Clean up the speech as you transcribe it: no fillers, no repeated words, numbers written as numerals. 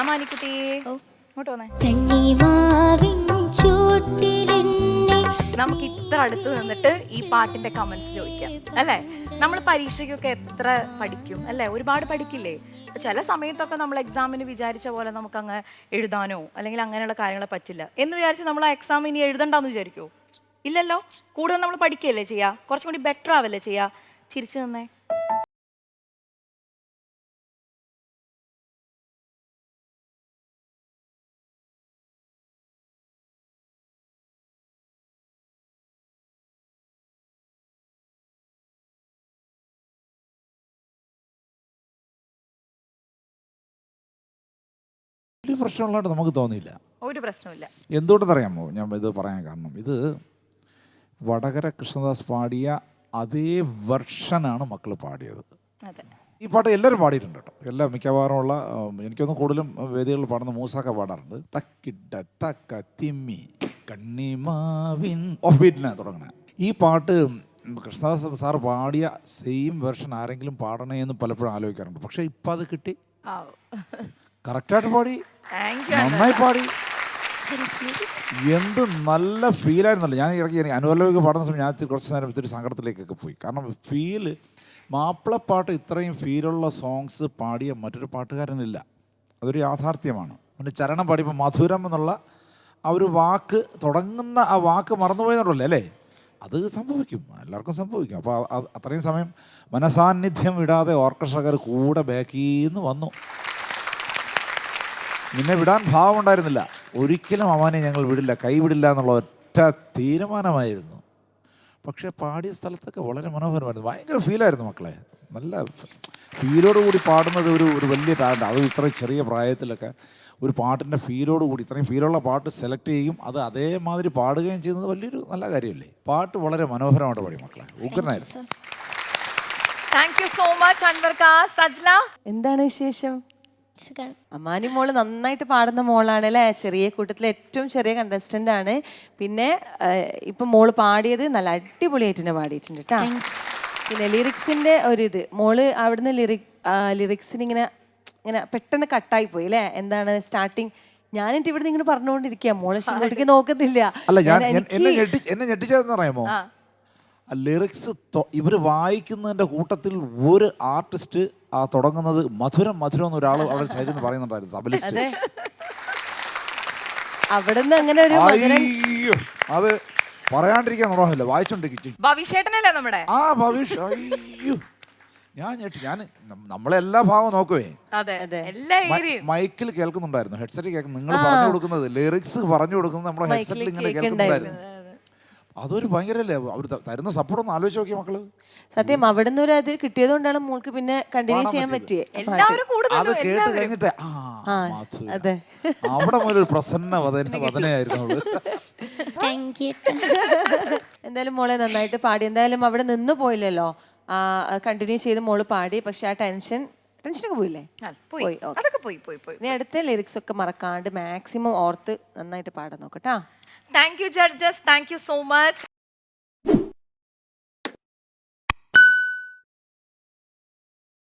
അമ്മാനിക്കുട്ടി ഇങ്ങോട്ട് വന്നേ. നമുക്ക് ഇത്ര അടുത്ത് നിന്നിട്ട് ഈ പാട്ടിന്റെ കമന്റ്സ് ചോദിക്കാം അല്ലേ? നമ്മൾ പരീക്ഷയ്ക്കൊക്കെ എത്ര പഠിക്കും അല്ലേ? ഒരുപാട് പഠിക്കില്ലേ? ചില സമയത്തൊക്കെ നമ്മൾ എക്സാമിന് വിചാരിച്ച പോലെ നമുക്ക് അങ്ങ് എഴുതാനോ അല്ലെങ്കിൽ അങ്ങനെയുള്ള കാര്യങ്ങളെ പറ്റില്ല എന്ന് വിചാരിച്ച് നമ്മൾ ആ എക്സാം ഇനി എഴുതണ്ടെന്ന് വിചാരിക്കുമോ? ഇല്ലല്ലോ. കൂടുതൽ നമ്മൾ പഠിക്കുകയല്ലേ ചെയ്യുക, കുറച്ചും കൂടി ബെറ്റർ ആവല്ലേ ചെയ്യുക. ചിരിച്ചു നിന്നേ. ഒരു പ്രശ്നമുള്ളതായിട്ട് നമുക്ക് തോന്നിയില്ല. ഒരു പ്രശ്നമില്ല. എന്തുകൊണ്ടെന്നറിയാമോ ഞാൻ ഇത് പറയാൻ കാരണം? ഇത് വടകര കൃഷ്ണദാസ് പാടിയ അതേ വെർഷനാണ് മക്കൾ പാടിയത്. ഈ പാട്ട് എല്ലാവരും പാടിയിട്ടുണ്ട് കേട്ടോ. എല്ലാ മിക്കവാറും ഉള്ള എനിക്കൊന്നും കൂടുതലും വേദികളിൽ പാടുന്ന മൂസാക്ക പാടാറുണ്ട്. തക്കിട്ട തക്ക തിമ്മി കണ്ണിമാവിൻ ഓഫ് ബീറ്റിനാണ് തുടങ്ങുന്നത്. ഈ പാട്ട് കൃഷ്ണദാസ് സാർ പാടിയ സെയിം വെർഷൻ ആരെങ്കിലും പാടണേ എന്ന് പലപ്പോഴും ആലോചിക്കാറുണ്ട്. പക്ഷേ ഇപ്പം അത് കിട്ടി. കറക്റ്റായിട്ട് പാടി, നന്നായി പാടി. എന്ത് നല്ല ഫീലായിരുന്നല്ലോ. ഞാൻ ഇറക്കി അനുവല്ലൊക്കെ പാടുന്ന സമയം ഞാൻ കുറച്ച് നേരം ഇത്തിരി സങ്കടത്തിലേക്കൊക്കെ പോയി. കാരണം ഫീല്, മാപ്പിളപ്പാട്ട് ഇത്രയും ഫീലുള്ള സോങ്സ് പാടിയ മറ്റൊരു പാട്ടുകാരനില്ല. അതൊരു യാഥാർത്ഥ്യമാണ്. പിന്നെ ചരണം പാടിയപ്പോൾ മധുരം എന്നുള്ള ആ ഒരു വാക്ക്, തുടങ്ങുന്ന ആ വാക്ക് മറന്നുപോയെന്നുള്ളല്ലേ അല്ലേ? അത് സംഭവിക്കും, എല്ലാവർക്കും സംഭവിക്കും. അപ്പോൾ അത്രയും സമയം മനസാന്നിധ്യം വിടാതെ ഓർക്കസ്ട്രക്കാർ കൂടെ ബാക്കിൽ നിന്ന് വന്നു. നിന്നെ വിടാൻ ഭാവമുണ്ടായിരുന്നില്ല. ഒരിക്കലും അമ്മാനെ ഞങ്ങൾ വിടില്ല, കൈവിടില്ല എന്നുള്ള ഒറ്റ തീരുമാനമായിരുന്നു. പക്ഷേ പാടിയ സ്ഥലത്തൊക്കെ വളരെ മനോഹരമായിരുന്നു. ഭയങ്കര ഫീലായിരുന്നു മക്കളെ. നല്ല ഫീലോടുകൂടി പാടുന്നത് ഒരു വലിയ ടാലൻ്റ്. അത് ഇത്രയും ചെറിയ പ്രായത്തിലൊക്കെ ഒരു പാട്ടിൻ്റെ ഫീലോടുകൂടി ഇത്രയും ഫീലുള്ള പാട്ട് സെലക്ട് ചെയ്യും, അത് അതേമാതിരി പാടുകയും ചെയ്യുന്നത് വലിയൊരു നല്ല കാര്യമല്ലേ? പാട്ട് വളരെ മനോഹരമായിട്ട് പാടി മക്കളെ, ഉഗ്രനായിരുന്നു. താങ്ക് യു സോ മച്ച് അൻവർക്ക. സജ്ല, എന്താണ് വിശേഷം? അമ്മാനി മോള് നന്നായിട്ട് പാടുന്ന മോളാണ് അല്ലേ? ചെറിയ കൂട്ടത്തിലെ ഏറ്റവും ചെറിയ കണ്ടസ്റ്റന്റ് ആണ്. പിന്നെ ഇപ്പൊ മോള് പാടിയത് നല്ല അടിപൊളിയായിട്ട് തന്നെ പാടിയിട്ടുണ്ട് കേട്ടോ. പിന്നെ ലിറിക്സിന്റെ ഒരിത് മോള് അവിടുന്ന് ലിറിക്സിന് ഇങ്ങനെ പെട്ടെന്ന് കട്ടായി പോയി അല്ലേ? എന്താണ് സ്റ്റാർട്ടിങ്? ഞാനിട്ട് ഇവിടുന്ന് ഇങ്ങനെ പറഞ്ഞുകൊണ്ടിരിക്കുക, മോള് ഇങ്ങോട്ടേക്ക് നോക്കുന്നില്ല. അല്ല, എന്നെ ഞെട്ടിച്ചതെന്ന് അറിയാമോ? ലിറിക്സ് ഇവർ വായിക്കുന്നതിൻ്റെ കൂട്ടത്തിൽ ഒരു ആർട്ടിസ്റ്റ് ആ തുടങ്ങുന്നത് മധുരം മധുരം എന്ന് ഒരാൾ അവിടെ സൈഡിൽ നിന്ന് പറയുന്നുണ്ടായിരുന്നു, തബലിസ്റ്റ്. അവിടുന്ന് അങ്ങനെ ഒരു അത് പറയാണ്ടിരിക്കാൻ നോക്കില്ല, വായിച്ചോണ്ടിരിക്കും. ഭവിഷേട്ടനല്ലേ നമ്മുടെ? ആ ഭവിഷ്, അയ്യോ ഞാൻ ഞെട്ടി. നമ്മളെല്ലാ ഭാവം നോക്കുവേ, മൈക്കിൽ കേൾക്കുന്നുണ്ടായിരുന്നു, ഹെഡ്സെറ്റ് കേൾക്കുന്നു. നിങ്ങൾ പറഞ്ഞു കൊടുക്കുന്നത്, ലിറിക്സ് പറഞ്ഞു കൊടുക്കുന്നത് നമ്മുടെ ഹെഡ്സെറ്റിൽ ഇങ്ങനെ കേൾക്കുന്നുണ്ടായിരുന്നു. അതൊരു ഭയങ്കരല്ലേ, അവർ തരുന്ന സപ്പോർട്ട് ഒന്ന് ആലോചിച്ച് നോക്കിയ മക്കള്. സത്യം അവിടുന്ന് ഒരു അത് കിട്ടിയത് കൊണ്ടാണ് മോൾക്ക് പിന്നെ കണ്ടിന്യൂ ചെയ്യാൻ പറ്റിയത്. അത് കേട്ട് കഴിഞ്ഞിട്ട് അതെ, അവിടെ മുതൽ പ്രസന്ന വദനയായിരുന്നു. എന്തായാലും മോളെ നന്നായിട്ട് പാടി. എന്തായാലും അവിടെ നിന്ന് പോയില്ലല്ലോ, കണ്ടിന്യൂ ചെയ്ത് മോള് പാടി. പക്ഷെ ആ ടെൻഷനൊക്കെ പോയില്ലേ? പോയി. ഇനി അടുത്ത ലിറിക്സ് ഒക്കെ മറക്കാണ്ട് മാക്സിമം ഓർത്ത് നന്നായിട്ട് പാടാൻ നോക്കട്ടാ. Thank you, judges. Thank you so much.